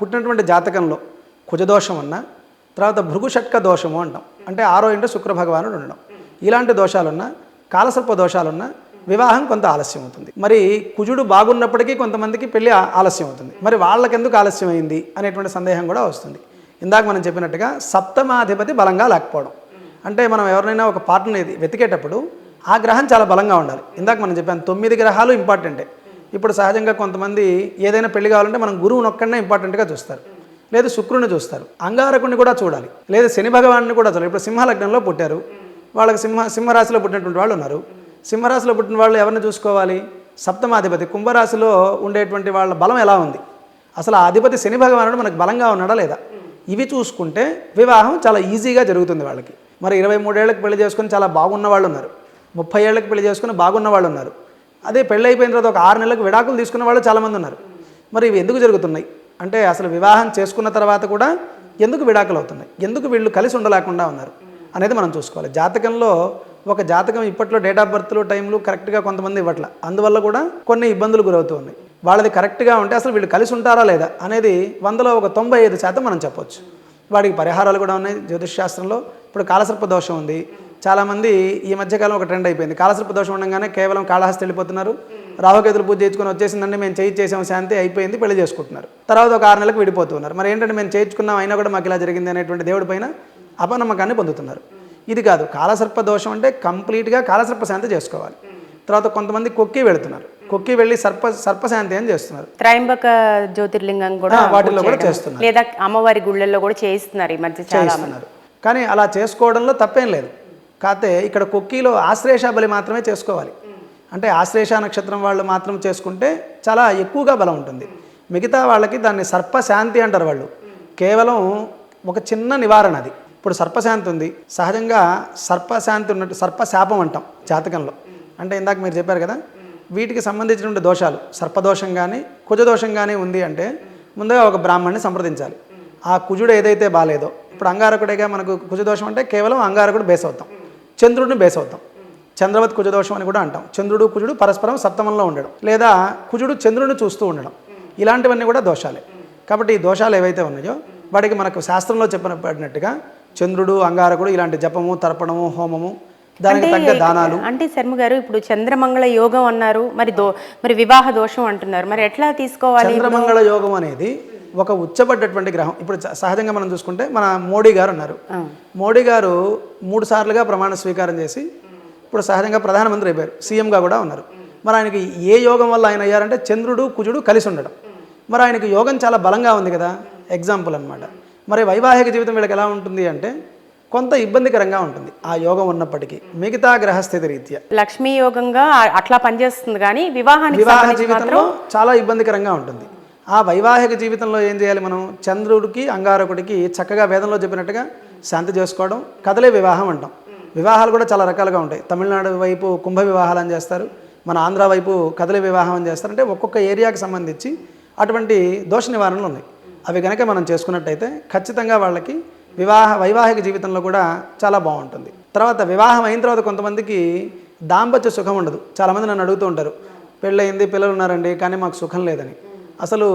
పుట్టినటువంటి జాతకంలో కుజదోషం ఉన్నా తర్వాత భృగుషట్క దోషము అంటాం. అంటే 6వ ఇంట శుక్ర భగవానుడు ఉండడం. ఇలాంటి దోషాలున్నా కాలసర్ప దోషాలున్నా వివాహం కొంత ఆలస్యం అవుతుంది. మరి కుజుడు బాగున్నప్పటికీ కొంతమందికి పెళ్లి ఆలస్యం అవుతుంది. మరి వాళ్ళకెందుకు ఆలస్యం అయింది అనేటువంటి సందేహం కూడా వస్తుంది. ఇందాక మనం చెప్పినట్టుగా సప్తమాధిపతి బలంగా లేకపోవడం. అంటే మనం ఎవరినైనా ఒక పార్ట్నర్ని వెతికేటప్పుడు ఆ గ్రహం చాలా బలంగా ఉండాలి. ఇందాక మనం చెప్పాను 9 గ్రహాలు ఇంపార్టెంటే. ఇప్పుడు సహజంగా కొంతమంది ఏదైనా పెళ్లి కావాలంటే మనం గురువుని ఒక్కడనే ఇంపార్టెంట్గా చూస్తారు, లేదు శుక్రుని చూస్తారు, అంగారకుడిని కూడా చూడాలి, లేదా శని భగవాన్ని కూడా చూడాలి. ఇప్పుడు సింహలగ్నంలో పుట్టారు, వాళ్ళకి సింహరాశిలో పుట్టినటువంటి వాళ్ళు ఉన్నారు. సింహరాశిలో పుట్టిన వాళ్ళు ఎవరిని చూసుకోవాలి? సప్తమాధిపతి. కుంభరాశిలో ఉండేటువంటి వాళ్ళ బలం ఎలా ఉంది, అసలు ఆ అధిపతి శని భగవానుడు మనకు బలంగా ఉన్నాడా లేదా, ఇవి చూసుకుంటే వివాహం చాలా ఈజీగా జరుగుతుంది వాళ్ళకి. మరి 23 ఏళ్ళకి పెళ్లి చేసుకుని చాలా బాగున్న వాళ్ళు ఉన్నారు, 30 ఏళ్ళకి పెళ్లి చేసుకుని బాగున్న వాళ్ళు ఉన్నారు. అదే పెళ్ళి అయిపోయిన తర్వాత ఒక 6 నెలలకు విడాకులు తీసుకున్న వాళ్ళు చాలామంది ఉన్నారు. మరి ఇవి ఎందుకు జరుగుతున్నాయి అంటే అసలు వివాహం చేసుకున్న తర్వాత కూడా ఎందుకు విడాకులు అవుతున్నాయి, ఎందుకు వీళ్ళు కలిసి ఉండలేకుండా ఉన్నారు అనేది మనం చూసుకోవాలి. జాతకంలో ఒక జాతకం ఇప్పట్లో డేట్ ఆఫ్ బర్త్లు టైంలు కరెక్ట్గా కొంతమంది ఇవ్వట్ల, అందువల్ల కూడా కొన్ని ఇబ్బందులు గురవుతూ ఉన్నాయి. వాళ్ళది కరెక్ట్గా ఉంటే అసలు వీళ్ళు కలిసి ఉంటారా లేదా అనేది 100లో ఒక 95% మనం చెప్పొచ్చు. వాడికి పరిహారాలు కూడా ఉన్నాయి జ్యోతిష్ శాస్త్రంలో. ఇప్పుడు కాలసర్ప దోషం ఉంది. చాలామంది ఈ మధ్యకాలం ఒక ట్రెండ్ అయిపోయింది, కాలసర్ప దోషం ఉండగానే కేవలం కాళహస్తి వెళ్ళిపోతున్నారు, రాహుకేతులు పూజ చేసుకుని వచ్చేసిందంటే మేము చేయించేసాం శాంతి అయిపోయింది పెళ్లి చేసుకుంటున్నారు. తర్వాత ఒక 6 నెలలకు విడిపోతున్నారు. మరి ఏంటంటే మేము చేయించుకున్నాం అయినా కూడా మాకు ఇలా జరిగింది అనేటువంటి దేవుడి పైన అపనమ్మకాన్ని పొందుతున్నారు. ఇది కాదు, కాలసర్ప దోషం అంటే కంప్లీట్గా కాలసర్ప శాంతి చేసుకోవాలి. తర్వాత కొంతమంది కొక్కి వెళుతున్నారు, కొక్కి వెళ్ళి సర్పశాంతి అని చేస్తున్నారు. త్రయంబక జ్యోతిర్లింగం కూడా వాటిల్లో కూడా చేస్తున్నారు, లేదా అమ్మవారి గుళ్ళల్లో కూడా చేస్తున్నారు ఈ మధ్య చేస్తున్నారు. కానీ అలా చేసుకోవడంలో తప్పేం లేదు. కాకపోతే ఇక్కడ కొక్కిలో ఆశ్లేష బలి మాత్రమే చేసుకోవాలి. అంటే ఆశ్లేష నక్షత్రం వాళ్ళు మాత్రం చేసుకుంటే చాలా ఎక్కువగా బలం ఉంటుంది. మిగతా వాళ్ళకి దాన్ని సర్పశాంతి అంటారు. వాళ్ళు కేవలం ఒక చిన్న నివారణ అది. ఇప్పుడు సర్పశాంతి ఉంది, సహజంగా సర్పశాంతి ఉన్నట్టు సర్పశాపం అంటాం జాతకంలో. అంటే ఇందాక మీరు చెప్పారు కదా, వీటికి సంబంధించినటువంటి దోషాలు సర్పదోషం కానీ కుజదోషం కానీ ఉంది అంటే ముందుగా ఒక బ్రాహ్మణ్ణి సంప్రదించాలి. ఆ కుజుడు ఏదైతే బాలేదో, ఇప్పుడు అంగారకుడిగా మనకు కుజదోషం అంటే కేవలం అంగారకుడు బేస్ అవుతాం, చంద్రుడిని బేస్ అవుతాం. చంద్రవత్ కుజదోషం అని కూడా అంటాం. చంద్రుడు కుజుడు పరస్పరం సప్తమంలో ఉండడం, లేదా కుజుడు చంద్రుడిని చూస్తూ ఉండడం, ఇలాంటివన్నీ కూడా దోషాలే. కాబట్టి ఈ దోషాలు ఏవైతే ఉన్నాయో వాటికి మనకు శాస్త్రంలో చెప్పబడినట్టుగా చంద్రుడు అంగారకుడు ఇలాంటి జపము తర్పణము హోమము దానికి తగ్గ దానాలు. అంటే శర్మ గారు ఇప్పుడు చంద్రమంగళ యోగం అన్నారు, మరి వివాహ దోషం అంటున్నారు, మరి ఎట్లా తీసుకోవాలి? చంద్రమంగళ యోగం అనేది ఒక ఉచ్చబడ్డటువంటి గ్రహం. ఇప్పుడు సహజంగా మనం చూసుకుంటే మన మోడీ గారు ఉన్నారు. మోడీ గారు 3 సార్లుగా ప్రమాణ స్వీకారం చేసి ఇప్పుడు సహజంగా ప్రధానమంత్రి అయిపోయారు, సీఎంగా కూడా ఉన్నారు. మరి ఆయనకి ఏ యోగం వల్ల ఆయన అయ్యారంటే చంద్రుడు కుజుడు కలిసి ఉండడం. మరి ఆయనకి యోగం చాలా బలంగా ఉంది కదా, ఎగ్జాంపుల్ అనమాట. మరి వైవాహిక జీవితం వీళ్ళకి ఎలా ఉంటుంది అంటే కొంత ఇబ్బందికరంగా ఉంటుంది ఆ యోగం ఉన్నప్పటికీ, మిగతా గ్రహస్థితి రీత్యా లక్ష్మీ యోగంగా అట్లా పనిచేస్తుంది. కానీ వివాహ జీవితంలో చాలా ఇబ్బందికరంగా ఉంటుంది. ఆ వైవాహిక జీవితంలో ఏం చేయాలి మనం? చంద్రుడికి అంగారకుడికి చక్కగా వేదంలో చెప్పినట్టుగా శాంతి చేసుకోవడం, కదలే వివాహం అంటాం. వివాహాలు కూడా చాలా రకాలుగా ఉంటాయి. తమిళనాడు వైపు కుంభ వివాహాలు అని చేస్తారు, మన ఆంధ్ర వైపు కదలే వివాహం అని చేస్తారు. అంటే ఒక్కొక్క ఏరియాకి సంబంధించి అటువంటి దోష నివారణలు ఉన్నాయి. అవి కనుక మనం చేసుకున్నట్టయితే ఖచ్చితంగా వాళ్ళకి వైవాహిక జీవితంలో కూడా చాలా బాగుంటుంది. తర్వాత వివాహం అయిన తర్వాత కొంతమందికి దాంపత్య సుఖం ఉండదు. చాలామంది నన్ను అడుగుతూ ఉంటారు, పెళ్ళయింది పిల్లలు ఉన్నారండి కానీ మాకు సుఖం లేదని. అసలు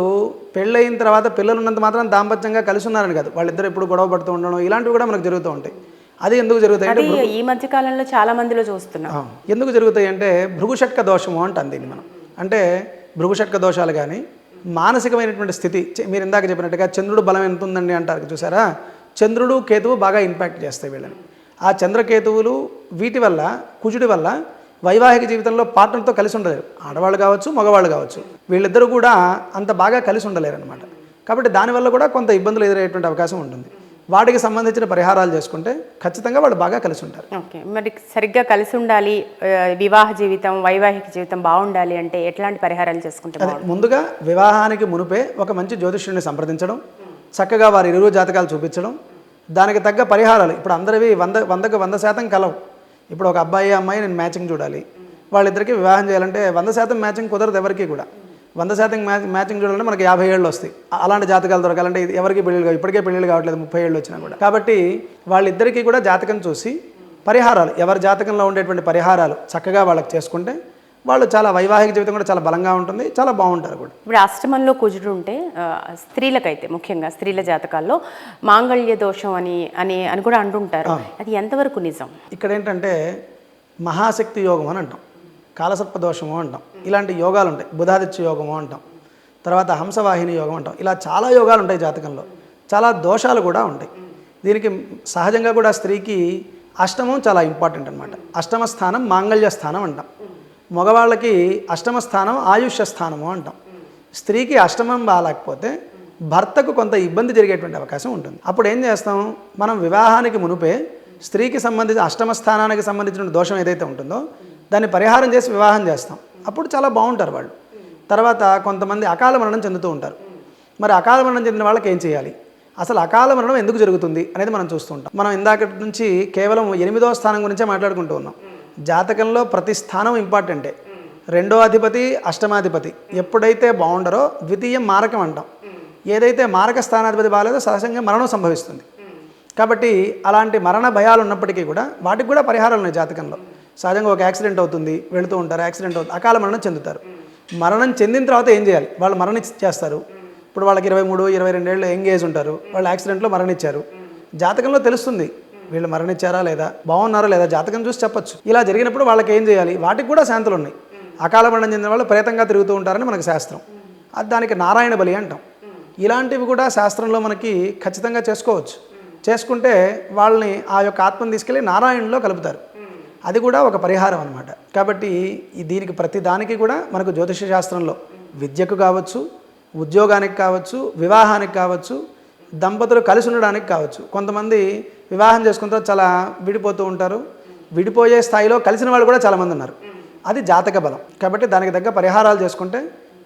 పెళ్ళయిన తర్వాత పిల్లలు ఉన్నంత మాత్రం దాంపత్యంగా కలిసి ఉన్నారని కాదు, వాళ్ళిద్దరు ఎప్పుడు గొడవ పడుతూ ఉండడం ఇలాంటివి కూడా మనకు జరుగుతూ ఉంటాయి. అది ఎందుకు జరుగుతాయి అంటే ఈ మధ్య కాలంలో చాలా మందిలో చూస్తున్నాం. ఎందుకు జరుగుతాయి అంటే భృగుషట్క దోషము అంటాం దీన్ని మనం. అంటే భృగుషట్క దోషాలు కానీ మానసికమైనటువంటి స్థితి, మీరు ఇందాక చెప్పినట్టుగా చంద్రుడు బలం ఎంత ఉందండి అంటారు చూసారా, చంద్రుడు కేతువు బాగా ఇంపాక్ట్ చేస్తాయి వీళ్ళని. ఆ చంద్రకేతువులు వీటి వల్ల కుజుడి వల్ల వైవాహిక జీవితంలో పార్ట్నర్తో కలిసి ఉండలేరు. ఆడవాళ్ళు కావచ్చు మగవాళ్ళు కావచ్చు, వీళ్ళిద్దరూ కూడా అంత బాగా కలిసి ఉండలేరు అనమాట. కాబట్టి దానివల్ల కూడా కొంత ఇబ్బందులు ఎదురయ్యేటువంటి అవకాశం ఉంటుంది. వాటికి సంబంధించిన పరిహారాలు చేసుకుంటే ఖచ్చితంగా వాళ్ళు బాగా కలిసి ఉంటారు. ఓకే, మరి సరిగ్గా కలిసి ఉండాలి, వివాహ జీవితం వైవాహిక జీవితం బాగుండాలి అంటే ఎట్లాంటి పరిహారాలు చేసుకుంటారు? ముందుగా వివాహానికి మునుపే ఒక మంచి జ్యోతిష్యుడిని సంప్రదించడం, చక్కగా వారి ఇరువురు జాతకాలు చూపించడం, దానికి తగ్గ పరిహారాలు. ఇప్పుడు అందరివి 100కు 100% కలవు. ఇప్పుడు ఒక అబ్బాయి అమ్మాయి నేను మ్యాచింగ్ చూడాలి, వాళ్ళిద్దరికీ వివాహం చేయాలంటే 100% మ్యాచింగ్ కుదరదు ఎవరికి కూడా. 100% మ్యాచింగ్ చూడాలంటే మనకి 50 ఏళ్ళు వస్తాయి. అలాంటి జాతకాలు దొరకాలంటే ఎవరికి పెళ్ళిళ్ళు ఇప్పటికే పెళ్ళిళ్ళు కావట్లేదు 30 ఏళ్ళు వచ్చినా కూడా. కాబట్టి వాళ్ళిద్దరికీ కూడా జాతకం చూసి పరిహారాలు, ఎవరి జాతకంలో ఉండేటువంటి పరిహారాలు చక్కగా వాళ్ళకి చేసుకుంటే వాళ్ళు చాలా వైవాహిక జీవితం కూడా చాలా బలంగా ఉంటుంది, చాలా బాగుంటారు కూడా. ఇప్పుడు అష్టమంలో కుజుడు ఉంటే స్త్రీలకైతే ముఖ్యంగా స్త్రీల జాతకాల్లో మాంగళ్య దోషం అని కూడా అంటుంటారు. అది ఎంతవరకు నిజం? ఇక్కడ ఏంటంటే మహాశక్తి యోగం అని అంటాం, కాలసర్ప దోషము అంటాం, ఇలాంటి యోగాలు ఉంటాయి. బుధాదిత్య యోగము అంటాం, తర్వాత హంసవాహిని యోగం అంటాం. ఇలా చాలా యోగాలు ఉంటాయి జాతకంలో, చాలా దోషాలు కూడా ఉంటాయి. దీనికి సహజంగా కూడా స్త్రీకి అష్టమం చాలా ఇంపార్టెంట్ అనమాట. అష్టమ స్థానం మాంగళ్య స్థానం అంటాం. మగవాళ్ళకి అష్టమ స్థానం ఆయుష్య స్థానము అంటాం. స్త్రీకి అష్టమం బాగాలేకపోతే భర్తకు కొంత ఇబ్బంది జరిగేటువంటి అవకాశం ఉంటుంది. అప్పుడు ఏం చేస్తాం, మనం వివాహానికి మునుపే స్త్రీకి సంబంధించిన అష్టమ స్థానానికి సంబంధించిన దోషం ఏదైతే ఉంటుందో దాన్ని పరిహారం చేసి వివాహం చేస్తాం. అప్పుడు చాలా బాగుంటారు వాళ్ళు. తర్వాత కొంతమంది అకాల మరణం చెందుతూ ఉంటారు. మరి అకాల మరణం చెందిన వాళ్ళకి ఏం చేయాలి, అసలు అకాల మరణం ఎందుకు జరుగుతుంది అనేది మనం చూస్తూ ఉంటాం. మనం ఇందాకటి నుంచి కేవలం 8వ స్థానం గురించే మాట్లాడుకుంటూ ఉన్నాం. జాతకంలో ప్రతి స్థానం ఇంపార్టెంటే. 2వ అధిపతి అష్టమాధిపతి ఎప్పుడైతే బాగుండరో ద్వితీయం మారకం అంటాం. ఏదైతే మారక స్థానాధిపతి బాగాలేదో సహజంగా మరణం సంభవిస్తుంది. కాబట్టి అలాంటి మరణ భయాలు ఉన్నప్పటికీ కూడా వాటికి కూడా పరిహారాలు ఉన్నాయి జాతకంలో. సహజంగా ఒక యాక్సిడెంట్ అవుతుంది, వెళుతూ ఉంటారు, యాక్సిడెంట్ అవుతుంది, అకాల మరణం చెందుతారు. మరణం చెందిన తర్వాత ఏం చేయాలి, వాళ్ళు మరణించేస్తారు. ఇప్పుడు వాళ్ళకి 23, 22 ఏళ్ళు యంగ్ ఏజ్ ఉంటారు, వాళ్ళు యాక్సిడెంట్లో మరణించారు. జాతకంలో తెలుస్తుంది వీళ్ళు మరణించారా లేదా, బాగున్నారా లేదా, జాతకం చూసి చెప్పచ్చు. ఇలా జరిగినప్పుడు వాళ్ళకి ఏం చేయాలి, వాటికి కూడా శాంతులు ఉన్నాయి. అకాల మరణం చెందిన వాళ్ళు ప్రేతంగా తిరుగుతూ ఉంటారని మనకు శాస్త్రం. అది దానికి నారాయణ బలి అంటాం. ఇలాంటివి కూడా శాస్త్రంలో మనకి ఖచ్చితంగా చేసుకోవచ్చు. చేసుకుంటే వాళ్ళని ఆ యొక్క ఆత్మను తీసుకెళ్ళి నారాయణలో కలుపుతారు. అది కూడా ఒక పరిహారం అనమాట. కాబట్టి దీనికి ప్రతి దానికి కూడా మనకు జ్యోతిష శాస్త్రంలో విద్యకు కావచ్చు, ఉద్యోగానికి కావచ్చు, వివాహానికి కావచ్చు, దంపతులు కలిసి ఉండడానికి కావచ్చు. కొంతమంది వివాహం చేసుకున్న తర్వాత చాలా విడిపోతూ ఉంటారు, విడిపోయే స్థాయిలో కలిసిన వాళ్ళు కూడా చాలామంది ఉన్నారు. అది జాతక బలం. కాబట్టి దానికి తగ్గ పరిహారాలు చేసుకుంటే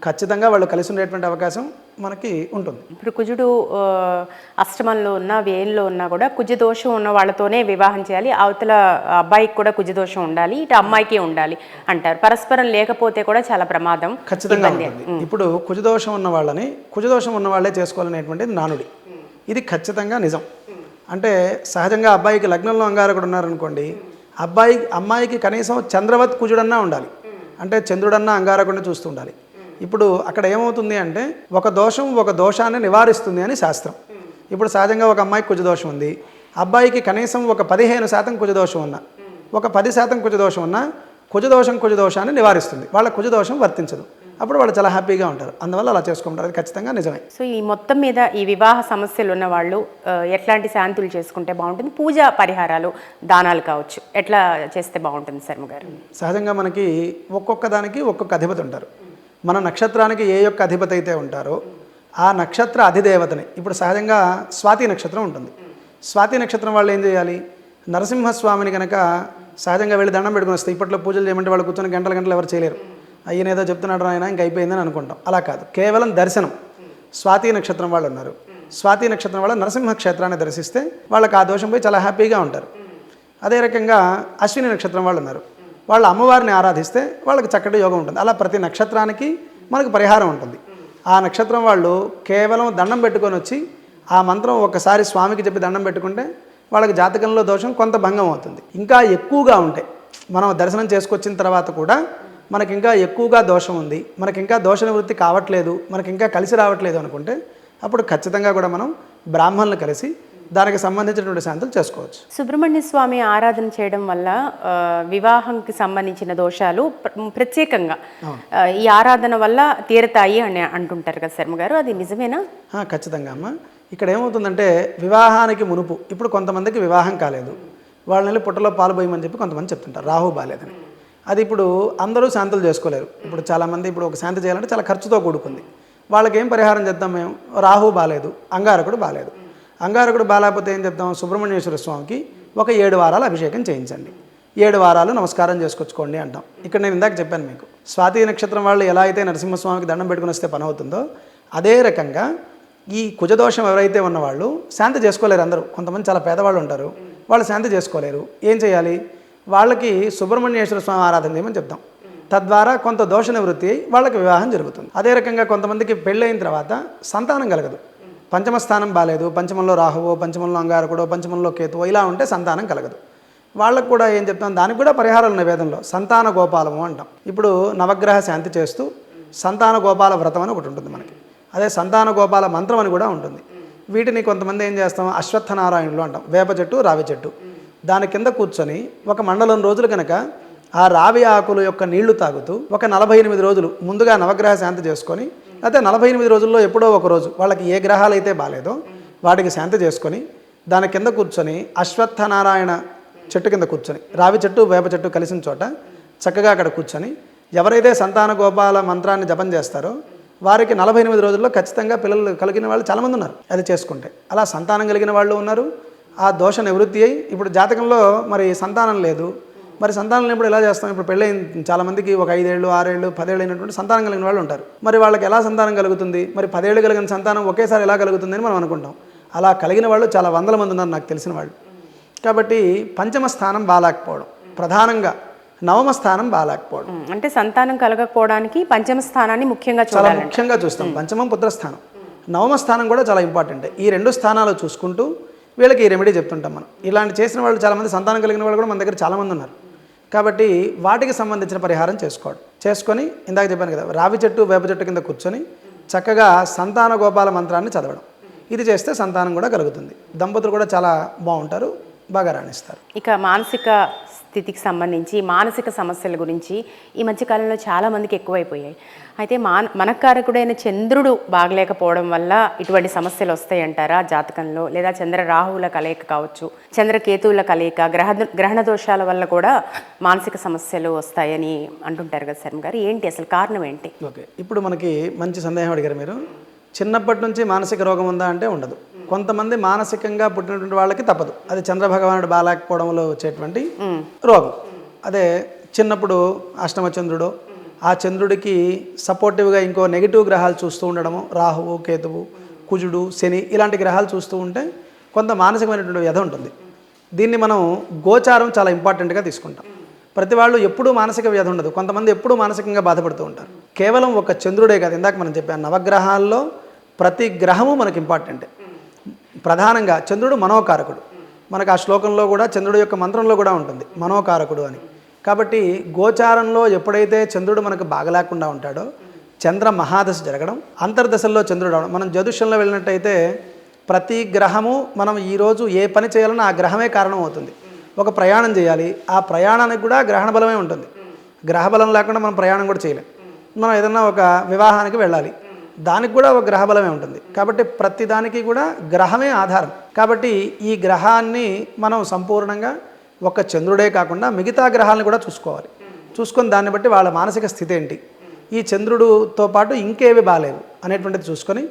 ఖచ్చితంగా వాళ్ళు కలిసి ఉండేటువంటి అవకాశం మనకి ఉంటుంది. ఇప్పుడు కుజుడు అష్టమంలో ఉన్నా వ్యయంలో ఉన్నా కూడా కుజదోషం ఉన్న వాళ్ళతోనే వివాహం చేయాలి, అవతల అబ్బాయికి కూడా కుజదోషం ఉండాలి, ఇటు అమ్మాయికి ఉండాలి అంటారు. పరస్పరం లేకపోతే కూడా చాలా ప్రమాదం ఖచ్చితంగా ఉంటుంది. ఇప్పుడు కుజదోషం ఉన్న వాళ్ళని కుజదోషం ఉన్న వాళ్ళే చేసుకోవాలనేటువంటిది నానుడి. ఇది ఖచ్చితంగా నిజం. అంటే సహజంగా అబ్బాయికి లగ్నంలో అంగారకుడు ఉన్నారనుకోండి, అమ్మాయికి కనీసం చంద్రవత్ కుజుడన్నా ఉండాలి, అంటే చంద్రుడన్నా అంగారకుడిని చూస్తూ ఉండాలి. ఇప్పుడు అక్కడ ఏమవుతుంది అంటే ఒక దోషం ఒక దోషాన్ని నివారిస్తుంది అని శాస్త్రం. ఇప్పుడు సహజంగా ఒక అమ్మాయికి కుజదోషం ఉంది, అబ్బాయికి కనీసం ఒక 15% కుజదోషం ఉన్నా, ఒక 10% కుజదోషం ఉన్నా కుజదోషాన్ని నివారిస్తుంది. వాళ్ళ కుజదోషం వర్తించదు. అప్పుడు వాళ్ళు చాలా హ్యాపీగా ఉంటారు. అందువల్ల అలా చేసుకుంటారు. అది ఖచ్చితంగా నిజమే. సో ఈ మొత్తం మీద ఈ వివాహ సమస్యలు ఉన్న వాళ్ళు ఎట్లాంటి శాంతులు చేసుకుంటే బాగుంటుంది, పూజా పరిహారాలు దానాలు కావచ్చు, ఎట్లా చేస్తే బాగుంటుంది శర్మ గారు? సహజంగా మనకి ఒక్కొక్క దానికి ఒక్కొక్క అధిపతి ఉంటారు. మన నక్షత్రానికి ఏ యొక్క అధిపతి అయితే ఉంటారో ఆ నక్షత్ర అధిదేవతని, ఇప్పుడు సహజంగా స్వాతి నక్షత్రం ఉంటుంది. స్వాతి నక్షత్రం వాళ్ళు ఏం చేయాలి, నరసింహస్వామిని కనుక సహజంగా వెళ్ళి దండం పెట్టుకుని వస్తే, ఇప్పట్లో పూజలు చేయమంటే వాళ్ళు కూర్చొని గంటలు ఎవరు చేయలేరు. అయ్యన ఏదో చెప్తున్నాడు ఆయన, ఇంక అయిపోయిందని అనుకుంటాం. అలా కాదు, కేవలం దర్శనం. స్వాతి నక్షత్రం వాళ్ళు ఉన్నారు, స్వాతి నక్షత్రం వాళ్ళ నరసింహ క్షేత్రాన్ని దర్శిస్తే వాళ్ళకి ఆ దోషం పోయి చాలా హ్యాపీగా ఉంటారు. అదే రకంగా అశ్విని నక్షత్రం వాళ్ళు ఉన్నారు, వాళ్ళ అమ్మవారిని ఆరాధిస్తే వాళ్ళకి చక్కటి యోగం ఉంటుంది. అలా ప్రతి నక్షత్రానికి మనకు పరిహారం ఉంటుంది. ఆ నక్షత్రం వాళ్ళు కేవలం దండం పెట్టుకొని వచ్చి ఆ మంత్రం ఒక్కసారి స్వామికి చెప్పి దండం పెట్టుకుంటే వాళ్ళకి జాతకంలో దోషం కొంత భంగం అవుతుంది. ఇంకా ఎక్కువగా ఉంటే మనం దర్శనం చేసుకొచ్చిన తర్వాత కూడా మనకి ఇంకా ఎక్కువగా దోషం ఉంది, మనకి ఇంకా దోష నివృత్తి కావట్లేదు, మనకి ఇంకా కలిసి రావట్లేదు అనుకుంటే అప్పుడు ఖచ్చితంగా కూడా మనం బ్రాహ్మణులు కలిసి దానికి సంబంధించినటువంటి శాంతులు చేసుకోవచ్చు. సుబ్రహ్మణ్య స్వామి ఆరాధన చేయడం వల్ల వివాహంకి సంబంధించిన దోషాలు ప్రత్యేకంగా ఈ ఆరాధన వల్ల తీరతాయి అని అంటుంటారు కదా శర్మ గారు, అది నిజమేనా? ఖచ్చితంగా అమ్మ. ఇక్కడ ఏమవుతుందంటే వివాహానికి మునుపు ఇప్పుడు కొంతమందికి వివాహం కాలేదు, వాళ్ళని పుట్టలో పాలు పోయమని చెప్పి కొంతమంది చెప్తుంటారు, రాహు బాలేదని. అది ఇప్పుడు అందరూ శాంతులు చేసుకోలేరు. ఇప్పుడు చాలామంది ఇప్పుడు ఒక శాంతి చేయాలంటే చాలా ఖర్చుతో కూడుకుంది. వాళ్ళకి ఏం పరిహారం చేద్దాం మేము, రాహు బాలేదు, అంగారకుడు బాలేదు. అంగారకుడు బాలేకపోతే ఏం చెప్తాం, సుబ్రహ్మణ్యేశ్వర స్వామికి ఒక 7 వారాలు అభిషేకం చేయించండి, 7 వారాలు నమస్కారం చేసుకొచ్చుకోండి అంటాం. ఇక్కడ నేను ఇందాక చెప్పాను మీకు, స్వాతి నక్షత్రం వాళ్ళు ఎలా అయితే నరసింహస్వామికి దండం పెట్టుకుని వస్తే పని అవుతుందో అదే రకంగా ఈ కుజదోషం ఎవరైతే ఉన్నవాళ్ళు శాంతి చేసుకోలేరు. అందరూ కొంతమంది చాలా పేదవాళ్ళు ఉంటారు, వాళ్ళు శాంతి చేసుకోలేరు. ఏం చేయాలి, వాళ్ళకి సుబ్రహ్మణ్యేశ్వర స్వామి ఆరాధన చేయమని చెప్తాం. తద్వారా కొంత దోష నివృత్తి అయి వాళ్ళకి వివాహం జరుగుతుంది. అదే రకంగా కొంతమందికి పెళ్ళైన తర్వాత సంతానం కలగదు, పంచమ స్థానం బాలేదు, పంచమంలో రాహువో, పంచమంలో అంగారకుడో, పంచమంలో కేతువో ఇలా ఉంటే సంతానం కలగదు. వాళ్ళకు కూడా ఏం చెప్తాం, దానికి కూడా పరిహారాలు ఉన్నాయి వేదంలో. సంతాన గోపాలము అంటాం. ఇప్పుడు నవగ్రహ శాంతి చేస్తూ సంతాన గోపాల వ్రతం అని ఒకటి ఉంటుంది మనకి. అదే సంతాన గోపాల మంత్రం అని కూడా ఉంటుంది. వీటిని కొంతమంది ఏం చేస్తాం, అశ్వత్థనారాయణులు అంటాం. వేప చెట్టు, రావి చెట్టు, దాని కింద కూర్చొని ఒక మండలం రోజులు కనుక ఆ రావి ఆకుల యొక్క నీళ్లు తాగుతూ ఒక 48 రోజులు ముందుగా నవగ్రహ శాంతి చేసుకొని, అయితే 48 రోజుల్లో ఎప్పుడో ఒక రోజు వాళ్ళకి ఏ గ్రహాలు అయితే బాగాలేదో వాటికి శాంతి చేసుకొని దాని కింద కూర్చొని అశ్వత్థనారాయణ చెట్టు కింద కూర్చొని, రావి చెట్టు వేప చెట్టు కలిసిన చోట చక్కగా అక్కడ కూర్చొని ఎవరైతే సంతాన గోపాల మంత్రాన్ని జపం చేస్తారో వారికి 48 రోజుల్లో ఖచ్చితంగా పిల్లలు కలిగిన వాళ్ళు చాలామంది ఉన్నారు అది చేసుకుంటే. అలా సంతానం కలిగిన వాళ్ళు ఉన్నారు. ఆ దోష నివృత్తి అయ్యి ఇప్పుడు జాతకంలో మరి సంతానం లేదు, మరి సంతానం ఇప్పుడు ఎలా చేస్తాం? ఇప్పుడు పెళ్ళైన చాలామందికి ఒక 5 ఏళ్ళు 6 ఏళ్ళు 10 ఏళ్ళు అయినటువంటి సంతానం కలిగిన వాళ్ళు ఉంటారు. మరి వాళ్ళకి ఎలా సంతానం కలుగుతుంది? మరి 10 ఏళ్ళు కలిగిన సంతానం ఒకేసారి ఎలా కలుగుతుంది అని మనం అనుకుంటాం. అలా కలిగిన వాళ్ళు చాలా వందల మంది ఉన్నారు నాకు తెలిసిన వాళ్ళు. కాబట్టి పంచమ స్థానం బాగాలేకపోవడం, ప్రధానంగా నవమ స్థానం బాగాలేకపోవడం. అంటే సంతానం కలగకపోవడానికి పంచమ స్థానాన్ని ముఖ్యంగా చాలా ముఖ్యంగా చూస్తాం. పంచమం పుత్రస్థానం, నవమ స్థానం కూడా చాలా ఇంపార్టెంట్. ఈ 2 స్థానాలు చూసుకుంటూ వీళ్ళకి ఈ రెమెడీ చెప్తుంటాం మనం. ఇలాంటి చేసిన వాళ్ళు చాలామంది, సంతానం కలిగిన వాళ్ళు కూడా మన దగ్గర చాలామంది ఉన్నారు. కాబట్టి వాటికి సంబంధించిన పరిహారం చేసుకొని ఇందాక చెప్పాను కదా, రావి చెట్టు వేప చెట్టు కింద కూర్చొని చక్కగా సంతాన గోపాల మంత్రాన్ని చదవడం. ఇది చేస్తే సంతానం కూడా కలుగుతుంది. దంపతులు కూడా చాలా బాగుంటారు, బాగా రాణిస్తారు. ఇక మానసిక స్థితికి సంబంధించి మానసిక సమస్యల గురించి ఈ మధ్యకాలంలో చాలామందికి ఎక్కువైపోయాయి. అయితే మనకారకుడైన చంద్రుడు బాగలేకపోవడం వల్ల ఇటువంటి సమస్యలు వస్తాయంటారా జాతకంలో? లేదా చంద్ర రాహువుల కలయిక కావచ్చు, చంద్రకేతువుల కలయిక, గ్రహణ దోషాల వల్ల కూడా మానసిక సమస్యలు వస్తాయని అంటుంటారు కదా శర్మ గారు, ఏంటి అసలు కారణం ఏంటి? ఓకే, ఇప్పుడు మనకి మంచి సందేహం అడిగారు మీరు. చిన్నప్పటి నుంచి మానసిక రోగం ఉందా అంటే ఉండదు. కొంతమంది మానసికంగా పుట్టినటువంటి వాళ్ళకి తప్పదు, అది చంద్రభగవానుడు బాగాలేకపోవడంలో వచ్చేటువంటి రోగం. అదే చిన్నప్పుడు అష్టమ చంద్రుడు, ఆ చంద్రుడికి సపోర్టివ్గా ఇంకో నెగిటివ్ గ్రహాలు చూస్తూ ఉండడము, రాహువు కేతువు కుజుడు శని ఇలాంటి గ్రహాలు చూస్తూ ఉంటే కొంత మానసికమైనటువంటి వ్యధ ఉంటుంది. దీన్ని మనం గోచారం చాలా ఇంపార్టెంట్గా తీసుకుంటాం. ప్రతి వాళ్ళు ఎప్పుడూ మానసిక వ్యాధి ఉండదు, కొంతమంది ఎప్పుడూ మానసికంగా బాధపడుతూ ఉంటారు. కేవలం ఒక చంద్రుడే కాదు, ఇందాక మనం చెప్పాను నవగ్రహాల్లో ప్రతి గ్రహము మనకి ఇంపార్టెంటే. ప్రధానంగా చంద్రుడు మనోకారకుడు. మనకు ఆ శ్లోకంలో కూడా చంద్రుడి యొక్క మంత్రంలో కూడా ఉంటుంది మనోకారకుడు అని. కాబట్టి గోచారంలో ఎప్పుడైతే చంద్రుడు మనకు బాగలేకుండా ఉంటాడో, చంద్ర మహాదశ జరగడం, అంతర్దశల్లో చంద్రుడు అవడం. మనం జ్యోతిష్యంలో వెళ్ళినట్టయితే ప్రతి గ్రహము మనం ఈరోజు ఏ పని చేయాలన్నా ఆ గ్రహమే కారణం అవుతుంది. ఒక ప్రయాణం చేయాలి, ఆ ప్రయాణానికి కూడా గ్రహణ బలమే ఉంటుంది. గ్రహ బలం లేకుండా మనం ప్రయాణం కూడా చేయలేం. మనం ఏదన్నా ఒక వివాహానికి వెళ్ళాలి, దానికి కూడా ఒక గ్రహ బలమే ఉంటుంది. కాబట్టి ప్రతి దానికి కూడా గ్రహమే ఆధారం. కాబట్టి ఈ గ్రహాన్ని మనం సంపూర్ణంగా ఒక చంద్రుడే కాకుండా మిగతా గ్రహాలను కూడా చూసుకొని దాన్ని బట్టి వాళ్ళ మానసిక స్థితి ఏంటి, ఈ చంద్రుడితో పాటు ఇంకేవి బాగాలేవు అనేటువంటిది చూసుకొని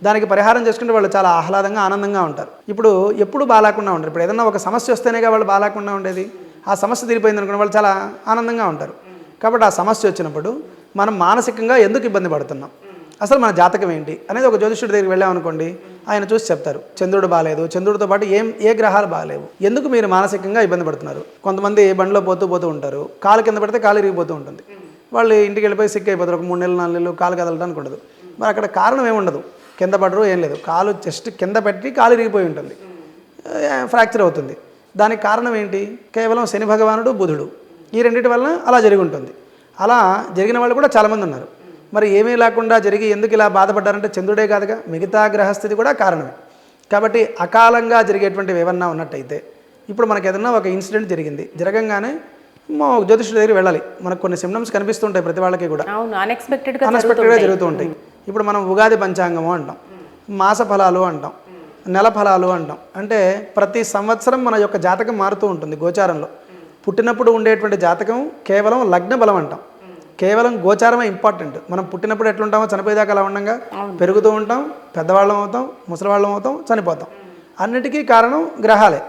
దానికి పరిహారం చేసుకుంటే వాళ్ళు చాలా ఆహ్లాదంగా ఆనందంగా ఉంటారు. ఇప్పుడు ఎప్పుడు బాగాలేకుండా ఉంటారు. ఇప్పుడు ఏదన్నా ఒక సమస్య వస్తేనేగా వాళ్ళు బాగాలేకుండా ఉండేది. ఆ సమస్య తీరిపోయింది అనుకున్న వాళ్ళు చాలా ఆనందంగా ఉంటారు. కాబట్టి ఆ సమస్య వచ్చినప్పుడు మనం మానసికంగా ఎందుకు ఇబ్బంది పడుతున్నాం, అసలు మన జాతకం ఏంటి అనేది ఒక జ్యోతిష్యుడి దగ్గరికి వెళ్ళామనుకోండి, ఆయన చూసి చెప్తారు చంద్రుడు బాగాలేదు, చంద్రుడితో పాటు ఏ గ్రహాలు బాగాలేవు, ఎందుకు మీరు మానసికంగా ఇబ్బంది పడుతున్నారు. కొంతమంది బండిలో పోతూ ఉంటారు, కాలు కింద పడితే కాలు ఇరిగిపోతూ ఉంటుంది. వాళ్ళు ఇంటికి వెళ్ళిపోయి సిక్ అయిపోతారు, ఒక 3 నెలలు 4 నెలలు కాలు కదలడానికి ఉండదు. మరి అక్కడ కారణం ఏముండదు, కింద పడరు ఏం లేదు, కాలు జస్ట్ కింద పెట్టి కాలు ఇరిగిపోయి ఉంటుంది, ఫ్రాక్చర్ అవుతుంది. దానికి కారణం ఏంటి? కేవలం శని భగవానుడు బుధుడు, ఈ రెండింటి వలన అలా జరిగి ఉంటుంది. అలా జరిగిన వాళ్ళు కూడా చాలామంది ఉన్నారు. మరి ఏమీ లేకుండా జరిగి ఎందుకు ఇలా బాధపడ్డారంటే చంద్రుడే కాదుగా, మిగతా గ్రహస్థితి కూడా కారణమే. కాబట్టి అకాలంగా జరిగేటువంటివి ఏమన్నా ఉన్నట్టయితే, ఇప్పుడు మనకు ఏదన్నా ఒక ఇన్సిడెంట్ జరగంగానే జ్యోతిష్యుడి దగ్గరికి వెళ్ళాలి. మనకు కొన్ని సిమ్టమ్స్ కనిపిస్తుంటాయి ప్రతి వాళ్ళకి కూడా, అన్ఎక్స్పెక్టెడ్గా జరుగుతూ ఉంటాయి. ఇప్పుడు మనం ఉగాది పంచాంగము అంటాం, మాస ఫలాలు అంటాం, నెల ఫలాలు అంటాం. అంటే ప్రతి సంవత్సరం మన యొక్క జాతకం మారుతూ ఉంటుంది. గోచారంలో పుట్టినప్పుడు ఉండేటువంటి జాతకం కేవలం లగ్న బలం అంటాం, కేవలం గోచారమే ఇంపార్టెంట్. మనం పుట్టినప్పుడు ఎట్లుంటామో చనిపోయేదాకా అలా ఉండగా పెరుగుతూ ఉంటాం, పెద్దవాళ్ళం అవుతాం, ముసలివాళ్ళం అవుతాం, చనిపోతాం. అన్నిటికీ కారణం గ్రహాలే.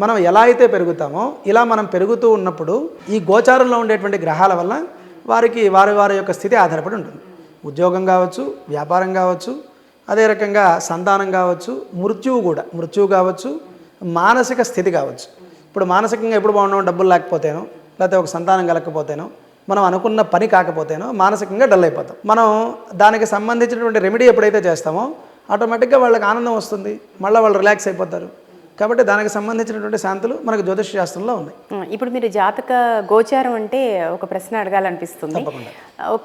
మనం ఎలా అయితే పెరుగుతామో ఇలా మనం పెరుగుతూ ఉన్నప్పుడు ఈ గోచారంలో ఉండేటువంటి గ్రహాల వల్ల వారి యొక్క స్థితి ఆధారపడి ఉంటుంది. ఉద్యోగం కావచ్చు, వ్యాపారం కావచ్చు, అదే రకంగా సంతానం కావచ్చు, మృత్యువు కావచ్చు, మానసిక స్థితి కావచ్చు. ఇప్పుడు మానసికంగా ఎప్పుడు బాగున్నామో, డబ్బులు లేకపోతేనో, లేకపోతే ఒక సంతానం కలగకపోతేనో, మనం అనుకున్న పని కాకపోతేనో మానసికంగా డల్ అయిపోతాం. మనం దానికి సంబంధించినటువంటి రెమెడీ ఎప్పుడైతే చేస్తామో ఆటోమేటిక్గా వాళ్ళకి ఆనందం వస్తుంది, మళ్ళీ వాళ్ళు రిలాక్స్ అయిపోతారు. కాబట్టి దానికి సంబంధించినటువంటి శాంతులు మనకు జ్యోతిష శాస్త్రంలో ఉన్నాయి. ఇప్పుడు మీరు జాతక గోచారం అంటే ఒక ప్రశ్న అడగాలనిపిస్తుంది. తప్పకుండా.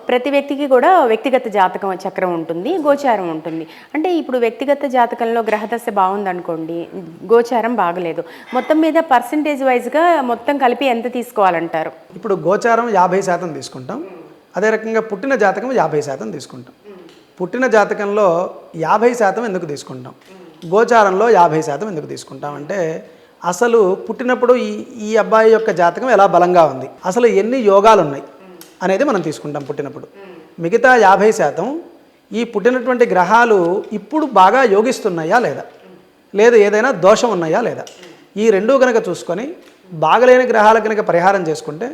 ప్రతి వ్యక్తికి కూడా వ్యక్తిగత జాతకం చక్రం ఉంటుంది, గోచారం ఉంటుంది. అంటే ఇప్పుడు వ్యక్తిగత జాతకంలో గ్రహదశ బాగుందనుకోండి, గోచారం బాగలేదు, మొత్తం మీద పర్సంటేజ్ వైజ్గా మొత్తం కలిపి ఎంత తీసుకోవాలంటారు? ఇప్పుడు గోచారం 50% తీసుకుంటాం, అదే రకంగా పుట్టిన జాతకం 50% తీసుకుంటాం. పుట్టిన జాతకంలో 50% ఎందుకు తీసుకుంటాం, గోచారంలో 50% ఎందుకు తీసుకుంటాం అంటే, అసలు పుట్టినప్పుడు ఈ అబ్బాయి యొక్క జాతకం ఎలా బలంగా ఉంది, అసలు ఎన్ని యోగాలు ఉన్నాయి అనేది మనం తీసుకుంటాం పుట్టినప్పుడు. మిగతా 50% ఈ పుట్టినటువంటి గ్రహాలు ఇప్పుడు బాగా యోగిస్తున్నాయా లేదా, లేదు ఏదైనా దోషం ఉన్నాయా లేదా, ఈ రెండూ కనుక చూసుకొని బాగలేని గ్రహాలకు కనుక పరిహారం చేసుకుంటే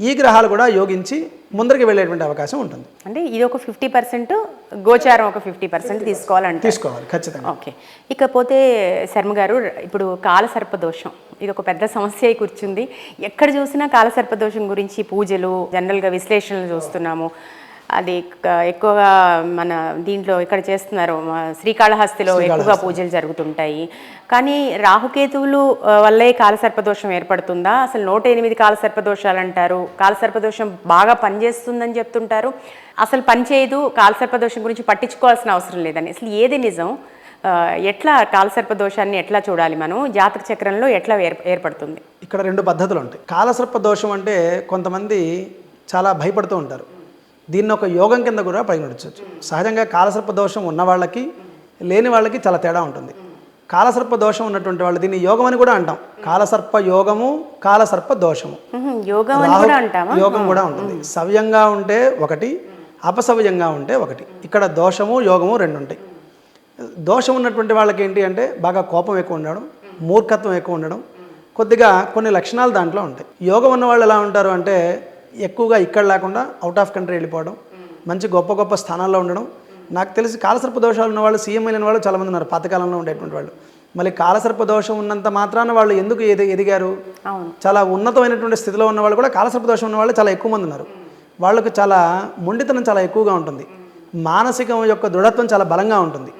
ఈ గ్రహాలు కూడా యోగించి ముందరికి వెళ్ళేటువంటి అవకాశం ఉంటుంది. అంటే ఇది ఒక 50%, గోచారం ఒక 50% తీసుకోవాలి ఖచ్చితంగా. ఓకే. ఇకపోతే శర్మ గారు, ఇప్పుడు కాలసర్పదోషం ఇది ఒక పెద్ద సమస్య అయి కూర్చుంది. ఎక్కడ చూసినా కాలసర్పదోషం గురించి పూజలు, జనరల్గా విశ్లేషణలు చూస్తున్నాము. అది ఎక్కువగా మన దీంట్లో ఇక్కడ చేస్తున్నారు, శ్రీకాళహస్తిలో ఎక్కువగా పూజలు జరుగుతుంటాయి. కానీ రాహుకేతువులు వల్లే కాలసర్పదోషం ఏర్పడుతుందా? అసలు 108 కాలసర్పదోషాలు అంటారు, కాలసర్పదోషం బాగా పనిచేస్తుందని చెప్తుంటారు, అసలు పనిచేయదు, కాలసర్పదోషం గురించి పట్టించుకోవాల్సిన అవసరం లేదని. అసలు ఏది నిజం? ఎట్లా కాలసర్పదోషాన్ని ఎట్లా చూడాలి మనం, జాతక చక్రంలో ఎట్లా ఏర్పడుతుంది? ఇక్కడ 2 పద్ధతులు ఉంటాయి. కాలసర్పదోషం అంటే కొంతమంది చాలా భయపడుతూ ఉంటారు, దీన్ని ఒక యోగం కింద కూడా పరిగణించవచ్చు. సహజంగా కాలసర్ప దోషం ఉన్న వాళ్ళకి లేని వాళ్ళకి చాలా తేడా ఉంటుంది. కాలసర్ప దోషం ఉన్నటువంటి వాళ్ళు దీన్ని యోగం అని కూడా అంటాం. కాలసర్ప యోగము, కాలసర్ప దోషము, యోగం కూడా ఉంటుంది. సవ్యంగా ఉంటే ఒకటి, అపసవ్యంగా ఉంటే ఒకటి. ఇక్కడ దోషము యోగము 2 ఉంటాయి. దోషం ఉన్నటువంటి వాళ్ళకి ఏంటి అంటే బాగా కోపం ఎక్కువ ఉండడం, మూర్ఖత్వం ఎక్కువ ఉండడం, కొద్దిగా కొన్ని లక్షణాలు దాంట్లో ఉంటాయి. యోగం ఉన్న వాళ్ళు ఎలా ఉంటారు అంటే ఎక్కువగా ఇక్కడ లేకుండా అవుట్ ఆఫ్ కంట్రీ వెళ్ళిపోవడం, మంచి గొప్ప గొప్ప స్థానాల్లో ఉండడం. నాకు తెలిసి కాలసర్ప దోషాలు ఉన్న వాళ్ళు, సీఎం అయిన వాళ్ళు చాలామంది ఉన్నారు పాతకాలంలో ఉండేటువంటి వాళ్ళు. మళ్ళీ కాలసర్ప దోషం ఉన్నంత మాత్రాన వాళ్ళు ఎందుకు ఎదిగారు, చాలా ఉన్నతమైనటువంటి స్థితిలో ఉన్న వాళ్ళు కూడా కాలసర్ప దోషం ఉన్న వాళ్ళు చాలా ఎక్కువ మంది ఉన్నారు. వాళ్ళకు చాలా మొండితనం చాలా ఎక్కువగా ఉంటుంది, మానసికం యొక్క దృఢత్వం చాలా బలంగా ఉంటుంది.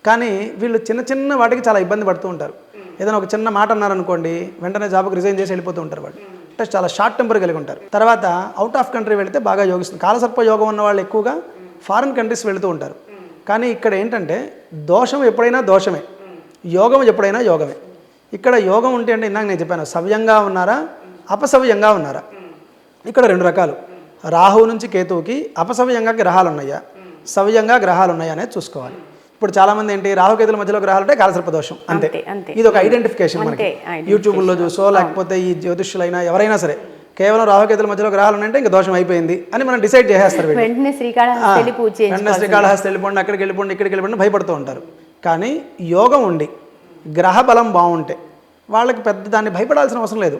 కానీ వీళ్ళు చిన్న చిన్న వాటికి చాలా ఇబ్బంది పడుతూ ఉంటారు. ఏదైనా ఒక చిన్న మాట అన్నారనుకోండి, వెంటనే జాబ్కి రిజైన్ చేసి వెళ్ళిపోతూ ఉంటారు వాళ్ళు. అంటే చాలా షార్ట్ టెంపర్ కలిగి ఉంటారు. తర్వాత అవుట్ ఆఫ్ కంట్రీ వెళితే బాగా యోగిస్తుంది. కాలసర్ప యోగం ఉన్న వాళ్ళు ఎక్కువగా ఫారిన్ కంట్రీస్ వెళుతూ ఉంటారు. కానీ ఇక్కడ ఏంటంటే దోషం ఎప్పుడైనా దోషమే, యోగం ఎప్పుడైనా యోగమే. ఇక్కడ యోగం ఉంటే అంటే ఇందాక నేను చెప్పాను, సవ్యంగా ఉన్నారా అపసవ్యంగా ఉన్నారా. ఇక్కడ 2 రకాలు, రాహువు నుంచి కేతువుకి అపసవ్యంగా గ్రహాలు ఉన్నాయా, సవ్యంగా గ్రహాలు ఉన్నాయా అనేది చూసుకోవాలి. ఇప్పుడు చాలా మంది ఏంటి, రాహుకేతుల మధ్యలో గ్రహాలు ఉంటే కాలసర్ప దోషం అంతే. ఇది ఒక ఐడెంటిఫికేషన్ మనకి యూట్యూబ్లో చూసో లేకపోతే ఈ జ్యోతిష్యులైనా ఎవరైనా సరే కేవలం రాహుకేతుల మధ్యలో గ్రహాలు ఉన్నాయంటే ఇంకా దోషం అయిపోయింది అని మనం డిసైడ్ చేసేస్తారు. వెంటనే శ్రీకాళహస్తి వెళ్ళిపోండి, అక్కడికి వెళ్ళిపోండి, ఇక్కడికి వెళ్ళిపోండి భయపడుతూ ఉంటారు. కానీ యోగం ఉండి గ్రహ బలం బాగుంటే వాళ్ళకి పెద్ద దాన్ని భయపడాల్సిన అవసరం లేదు.